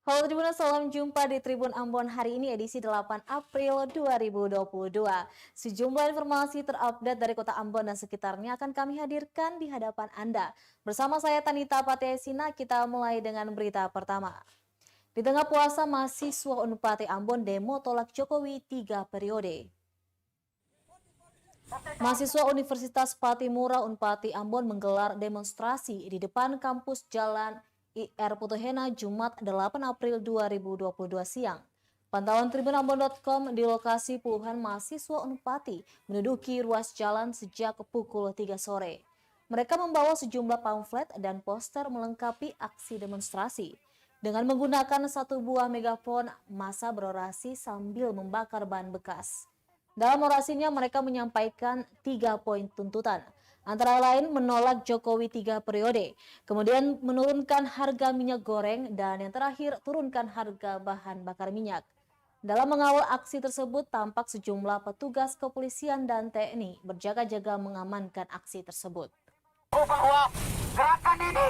Halo Tribuners, salam jumpa di Tribun Ambon hari ini edisi 8 April 2022. Sejumlah informasi terupdate dari kota Ambon dan sekitarnya akan kami hadirkan di hadapan Anda. Bersama saya Tanita Patiasina, kita mulai dengan berita pertama. Di tengah puasa, mahasiswa Unpad Ambon demo tolak Jokowi 3 periode. Mahasiswa Universitas Patimura Unpad Ambon menggelar demonstrasi di depan kampus Jalan IR Putuhena Jumat 8 April 2022 siang. Pantauan tribunambon.com di lokasi puluhan mahasiswa Unpad menduduki ruas jalan sejak pukul 3 sore. Mereka membawa sejumlah pamflet dan poster melengkapi aksi demonstrasi. Dengan menggunakan satu buah megafon, massa berorasi sambil membakar ban bekas. Dalam orasinya mereka menyampaikan 3 poin tuntutan, antara lain menolak Jokowi 3 periode, kemudian menurunkan harga minyak goreng, dan yang terakhir turunkan harga bahan bakar minyak. Dalam mengawal aksi tersebut, tampak sejumlah petugas kepolisian dan TNI berjaga-jaga mengamankan aksi tersebut. Bahwa gerakan ini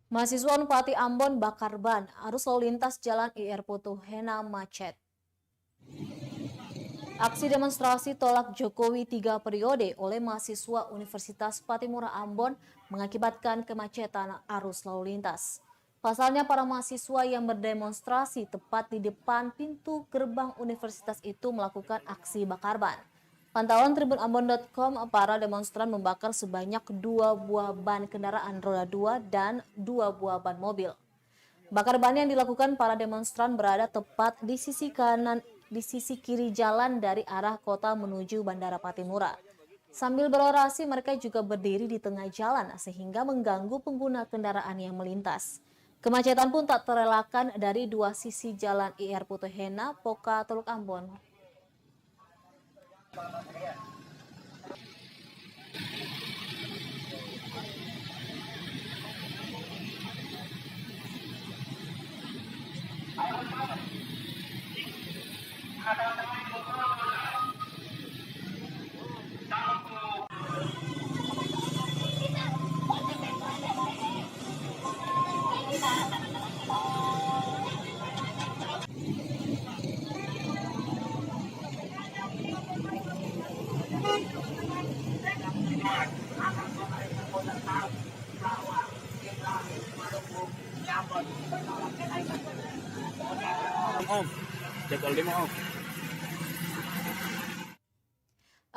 Mahasiswa Unpad Ambon bakar ban, arus lalu lintas Jalan IR Putuhena macet. Aksi demonstrasi tolak Jokowi 3 periode oleh mahasiswa Universitas Patimura Ambon mengakibatkan kemacetan arus lalu lintas. Pasalnya para mahasiswa yang berdemonstrasi tepat di depan pintu gerbang universitas itu melakukan aksi bakar ban. Pantauan tribunambon.com, para demonstran membakar sebanyak 2 buah ban kendaraan roda 2 dan 2 buah ban mobil. Bakar ban yang dilakukan para demonstran berada tepat di sisi kiri jalan dari arah kota menuju Bandara Patimura. Sambil berorasi, mereka juga berdiri di tengah jalan sehingga mengganggu pengguna kendaraan yang melintas. Kemacetan pun tak terelakkan dari dua sisi Jalan IR Putuhena, Poka, Teluk Ambon.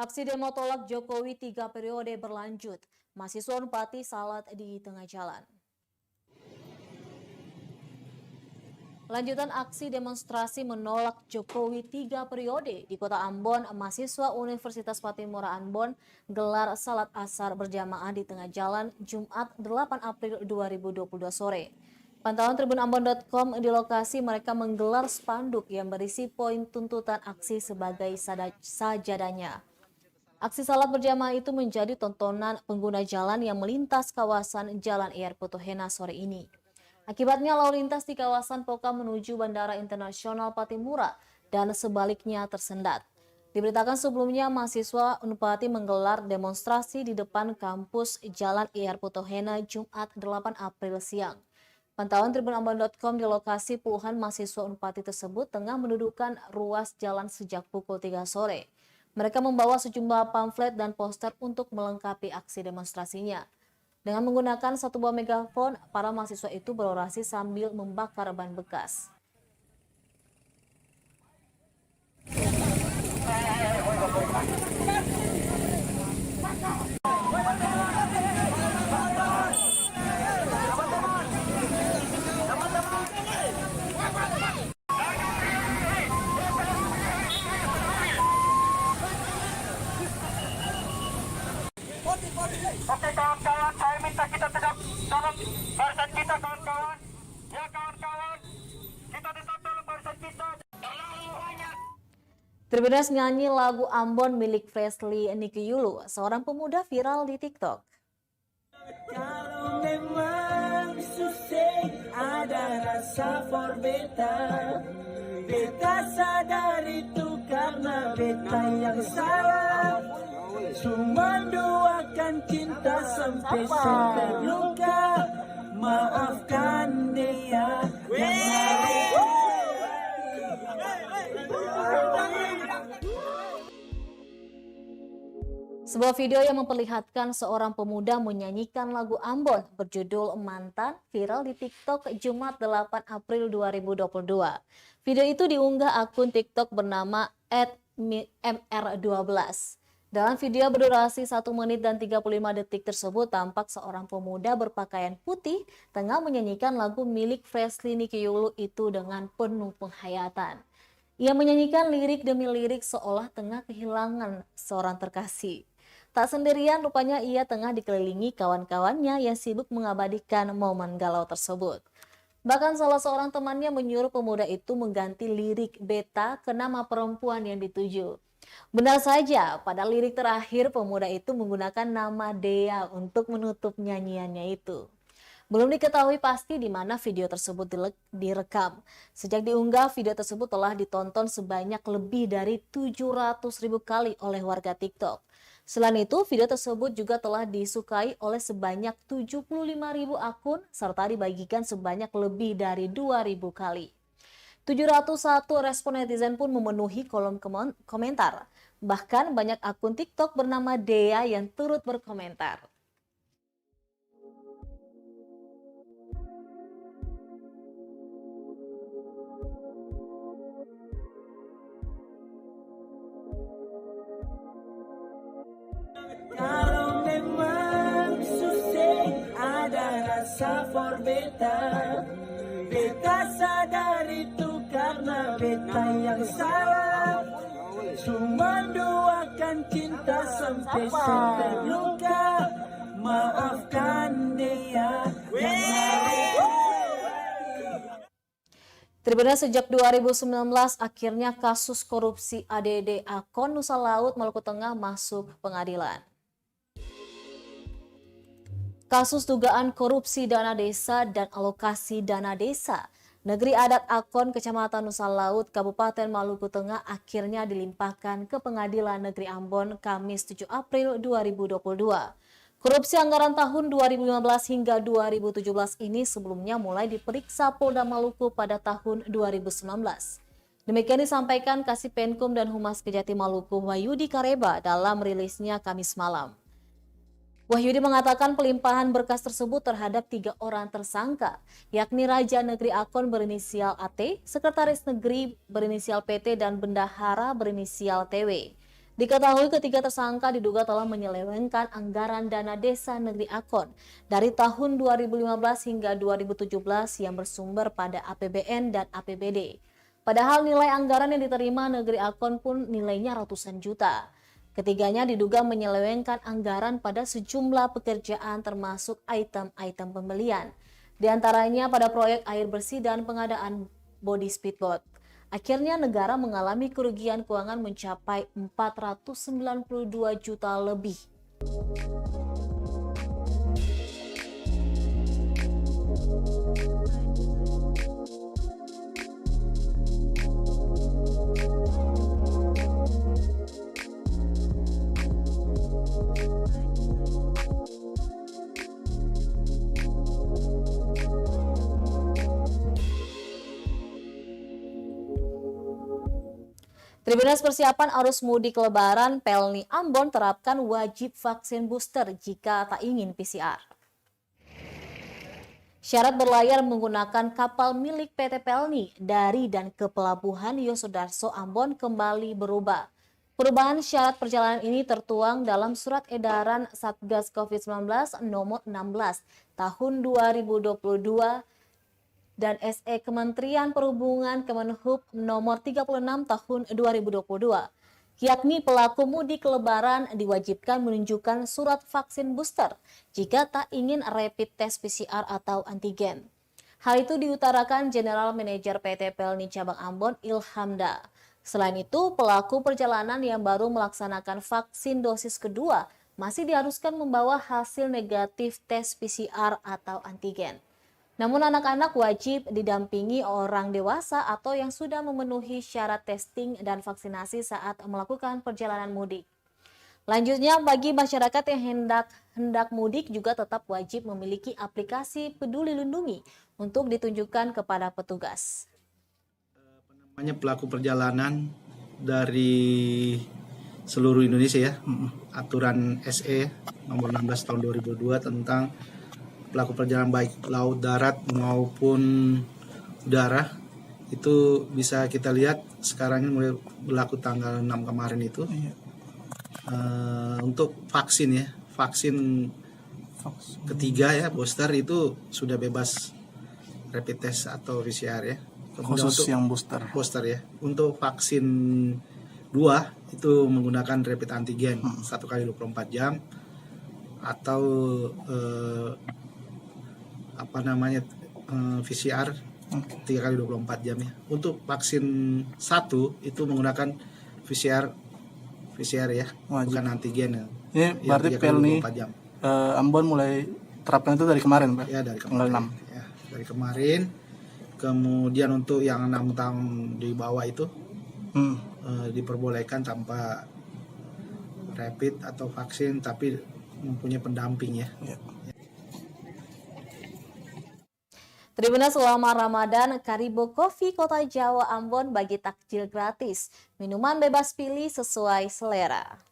Aksi demo tolak Jokowi 3 periode berlanjut. Mahasiswa Unpad salat di tengah jalan. Lanjutan aksi demonstrasi menolak Jokowi 3 periode di kota Ambon, mahasiswa Universitas Patimura Ambon gelar salat asar berjamaah di tengah jalan Jumat 8 April 2022 sore. Pantauan tribunambon.com, di lokasi mereka menggelar spanduk yang berisi poin tuntutan aksi sebagai sajadanya. Aksi salat berjamaah itu menjadi tontonan pengguna jalan yang melintas kawasan Jalan IR Putuhena sore ini. Akibatnya lalu lintas di kawasan Poka menuju Bandara Internasional Patimura dan sebaliknya tersendat. Diberitakan sebelumnya, mahasiswa Unpad menggelar demonstrasi di depan kampus Jalan IR Putuhena Jumat 8 April siang. Pantauan tribunambon.com, di lokasi puluhan mahasiswa Unpad tersebut tengah mendudukan ruas jalan sejak pukul 3 sore. Mereka membawa sejumlah pamflet dan poster untuk melengkapi aksi demonstrasinya. Dengan menggunakan satu buah megafon, para mahasiswa itu berorasi sambil membakar ban bekas. Oke kawan-kawan, saya minta kita tetap dalam barisan kita kawan-kawan. Ya kawan-kawan, kita tetap dalam barisan kita. Terlalu banyak. Tribuners nyanyi lagu Ambon milik Fresly Nikyulu, seorang pemuda viral di TikTok. Kalau memang susah ada rasa for beta, beta sadar itu karena beta yang salah. Cuma doakan cinta sampai terluka, maafkan dia yang Sebuah video yang memperlihatkan seorang pemuda menyanyikan lagu Ambon berjudul Mantan viral di TikTok Jumat 8 April 2022. Video itu diunggah akun TikTok bernama @mr12. Dalam video berdurasi 1 menit dan 35 detik tersebut tampak seorang pemuda berpakaian putih tengah menyanyikan lagu milik Fresly Nikyulu itu dengan penuh penghayatan. Ia menyanyikan lirik demi lirik seolah tengah kehilangan seorang terkasih. Tak sendirian, rupanya ia tengah dikelilingi kawan-kawannya yang sibuk mengabadikan momen galau tersebut. Bahkan salah seorang temannya menyuruh pemuda itu mengganti lirik beta ke nama perempuan yang dituju. Benar saja, pada lirik terakhir pemuda itu menggunakan nama Dea untuk menutup nyanyiannya itu. Belum diketahui pasti di mana video tersebut direkam. Sejak diunggah, video tersebut telah ditonton sebanyak lebih dari 700.000 kali oleh warga TikTok. Selain itu, video tersebut juga telah disukai oleh sebanyak 75.000 akun serta dibagikan sebanyak lebih dari 2.000 kali. 701 respon netizen pun memenuhi kolom komentar. Bahkan banyak akun TikTok bernama Dea yang turut berkomentar. Kalau memang susah ada rasa for beta, beta sadar itu karena beta yang salah. Cuma doakan cinta sampai terluka, maafkan dia yang Tribuners, sejak 2019 akhirnya kasus korupsi ADD Akon Nusa Laut Maluku Tengah masuk pengadilan. Kasus dugaan korupsi dana desa dan alokasi dana desa Negeri Adat Akon Kecamatan Nusa Laut Kabupaten Maluku Tengah akhirnya dilimpahkan ke Pengadilan Negeri Ambon Kamis 7 April 2022. Korupsi anggaran tahun 2015 hingga 2017 ini sebelumnya mulai diperiksa Polda Maluku pada tahun 2019. Demikian disampaikan Kasih Penkum dan Humas Kejati Maluku Wahyudi Kareba dalam rilisnya Kamis malam. Wahyudi mengatakan pelimpahan berkas tersebut terhadap 3 orang tersangka, yakni Raja Negeri Akon berinisial AT, Sekretaris Negeri berinisial PT, dan Bendahara berinisial TW. Diketahui ketiga tersangka diduga telah menyelewengkan anggaran dana desa Negeri Akon dari tahun 2015 hingga 2017 yang bersumber pada APBN dan APBD. Padahal nilai anggaran yang diterima Negeri Akon pun nilainya ratusan juta. Ketiganya diduga menyelewengkan anggaran pada sejumlah pekerjaan termasuk item-item pembelian. Di antaranya pada proyek air bersih dan pengadaan body speedboat. Akhirnya negara mengalami kerugian keuangan mencapai 492 juta lebih. Tribuners, persiapan arus mudik lebaran Pelni Ambon terapkan wajib vaksin booster jika tak ingin PCR. Syarat berlayar menggunakan kapal milik PT Pelni dari dan ke Pelabuhan Yosudarso Ambon kembali berubah. Perubahan syarat perjalanan ini tertuang dalam Surat Edaran Satgas COVID-19 nomor 16 tahun 2022 dan SE Kementerian Perhubungan Kemenhub nomor 36 tahun 2022. Yakni pelaku mudik lebaran diwajibkan menunjukkan surat vaksin booster jika tak ingin rapid test PCR atau antigen. Hal itu diutarakan General Manager PT Pelni Cabang Ambon Ilhamda. Selain itu, pelaku perjalanan yang baru melaksanakan vaksin dosis kedua masih diharuskan membawa hasil negatif tes PCR atau antigen. Namun anak-anak wajib didampingi orang dewasa atau yang sudah memenuhi syarat testing dan vaksinasi saat melakukan perjalanan mudik. Lanjutnya, bagi masyarakat yang hendak mudik juga tetap wajib memiliki aplikasi Peduli Lindungi untuk ditunjukkan kepada petugas. Pelaku perjalanan dari seluruh Indonesia ya, aturan SE nomor 16 tahun 2002 tentang pelaku perjalanan baik laut, darat maupun udara itu bisa kita lihat sekarang ini mulai berlaku tanggal 6 kemarin itu. Untuk vaksin ya, vaksin ketiga ya, booster itu sudah bebas rapid test atau PCR ya. Khusus untuk yang booster ya. Untuk vaksin 2 itu menggunakan rapid antigen 1 kali 24 jam atau PCR 3 kali 24 jam ya. Untuk vaksin 1 itu menggunakan PCR ya, wajib. bukan antigen ya. Ini berarti Pelni Ambon mulai terapkan itu dari kemarin, Pak? Ya, dari tanggal kemarin. 6. Ya, dari kemarin. Kemudian untuk yang 6 tahun di bawah itu diperbolehkan tanpa rapid atau vaksin tapi mempunyai pendamping ya. Tribuners, selama Ramadan, Karibo Coffee Kota Jawa Ambon bagi takjil gratis. Minuman bebas pilih sesuai selera.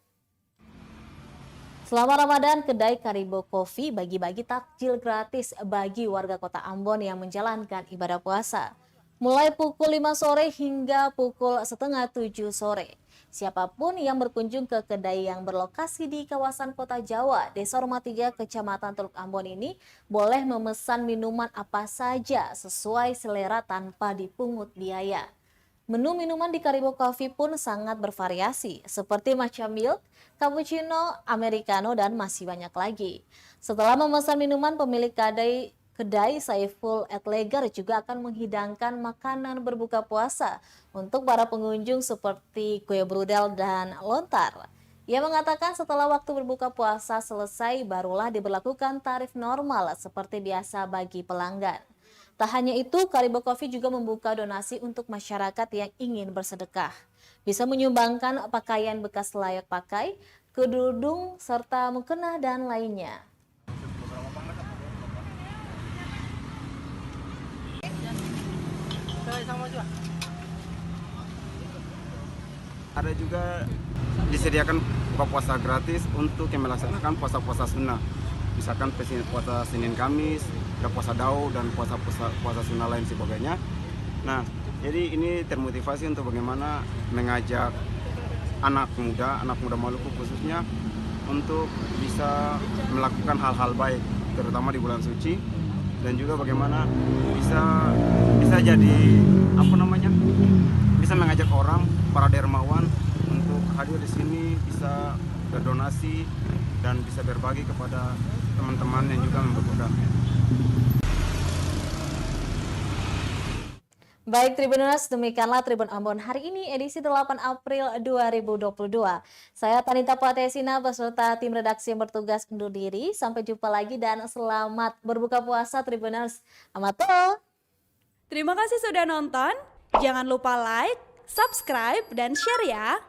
Selama Ramadan, kedai Karibo Coffee bagi-bagi takjil gratis bagi warga kota Ambon yang menjalankan ibadah puasa. Mulai pukul 5 sore hingga pukul setengah 7 sore. Siapapun yang berkunjung ke kedai yang berlokasi di kawasan Kota Jawa, Desa Rumah 3, Kecamatan Teluk Ambon ini boleh memesan minuman apa saja sesuai selera tanpa dipungut biaya. Menu minuman di Karibo Coffee pun sangat bervariasi, seperti matcha milk, cappuccino, americano, dan masih banyak lagi. Setelah memesan minuman, pemilik kedai Saiful Etlegar juga akan menghidangkan makanan berbuka puasa untuk para pengunjung seperti kue brudel dan lontar. Ia mengatakan setelah waktu berbuka puasa selesai, barulah diberlakukan tarif normal seperti biasa bagi pelanggan. Tak hanya itu, Karibo Coffee juga membuka donasi untuk masyarakat yang ingin bersedekah. Bisa menyumbangkan pakaian bekas layak pakai, kerudung, serta mukena dan lainnya. Ada juga disediakan buka puasa gratis untuk yang melaksanakan puasa-puasa sunnah. Misalkan puasa Senin Kamis, ada puasa Daud dan puasa sunnah lain sebagainya. Nah, jadi ini termotivasi untuk bagaimana mengajak anak muda Maluku khususnya untuk bisa melakukan hal-hal baik, terutama di bulan suci, dan juga bagaimana bisa jadi bisa mengajak orang, para dermawan untuk hadir di sini, bisa berdonasi dan bisa berbagi kepada teman-teman yang juga membutuhkan. Baik Tribuners, demikianlah Tribun Ambon hari ini edisi 8 April 2022. Saya Tanita Patesina beserta tim redaksi yang bertugas undur diri. Sampai jumpa lagi dan selamat berbuka puasa Tribuners. Amato. Terima kasih sudah nonton. Jangan lupa like, subscribe, dan share ya.